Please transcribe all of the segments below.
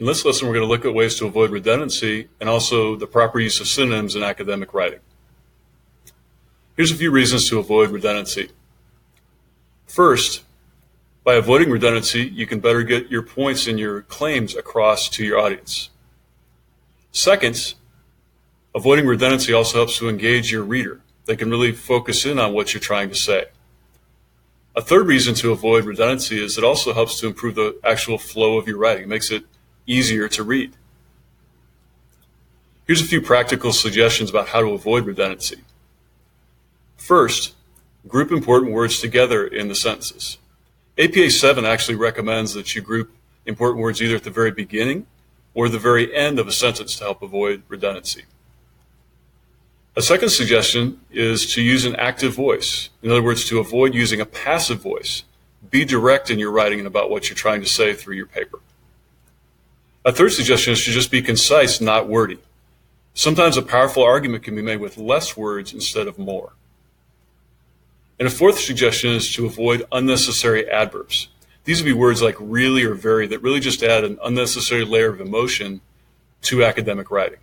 In this lesson, we're going to look at ways to avoid redundancy and also the proper use of synonyms in academic writing. Here's a few reasons to avoid redundancy. First, by avoiding redundancy, you can better get your points and your claims across to your audience. Second, avoiding redundancy also helps to engage your reader. They can really focus in on what you're trying to say. A third reason to avoid redundancy is it also helps to improve the actual flow of your writing. It makes it easier to read. Here's a few practical suggestions about how to avoid redundancy. First, group important words together in the sentences. APA 7 actually recommends that you group important words either at the very beginning or the very end of a sentence to help avoid redundancy. A second suggestion is to use an active voice. In other words, to avoid using a passive voice. Be direct in your writing and about what you're trying to say through your paper. A third suggestion is to just be concise, not wordy. Sometimes a powerful argument can be made with less words instead of more. And a fourth suggestion is to avoid unnecessary adverbs. These would be words like really or very that really just add an unnecessary layer of emotion to academic writing.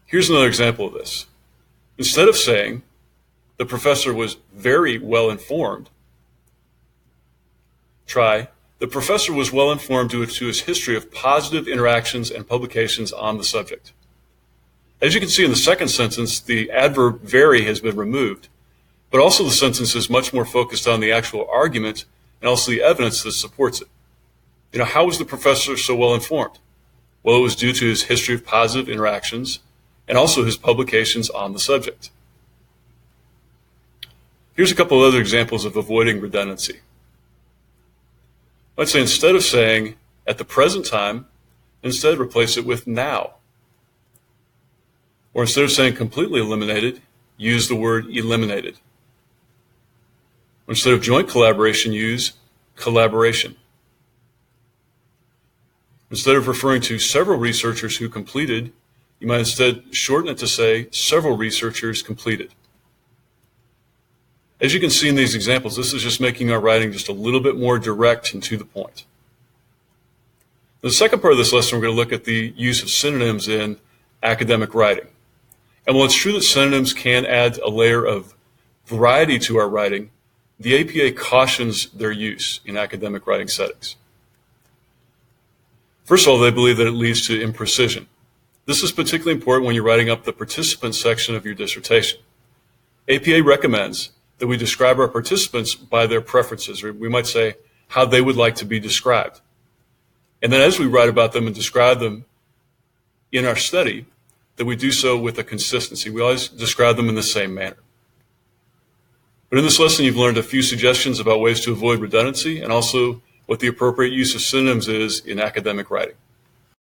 Here's another example of this. Instead of saying, the professor was very well informed, try, the professor was well informed due to his history of positive interactions and publications on the subject. As you can see in the second sentence, the adverb very has been removed, but also the sentence is much more focused on the actual argument and also the evidence that supports it. How was the professor so well informed? Well, it was due to his history of positive interactions and also his publications on the subject. Here's a couple of other examples of avoiding redundancy. I'd say instead of saying at the present time, instead replace it with now. Or instead of saying completely eliminated, use the word eliminated. Or instead of joint collaboration, use collaboration. Instead of referring to several researchers who completed, you might instead shorten it to say several researchers completed. As you can see in these examples, this is just making our writing just a little bit more direct and to the point. In the second part of this lesson, we're going to look at the use of synonyms in academic writing. And while it's true that synonyms can add a layer of variety to our writing, the APA cautions their use in academic writing settings. First of all, they believe that it leads to imprecision. This is particularly important when you're writing up the participant section of your dissertation. APA recommends that we describe our participants by their preferences, or we might say how they would like to be described. And then as we write about them and describe them in our study, that we do so with a consistency. We always describe them in the same manner. But in this lesson, you've learned a few suggestions about ways to avoid redundancy and also what the appropriate use of synonyms is in academic writing.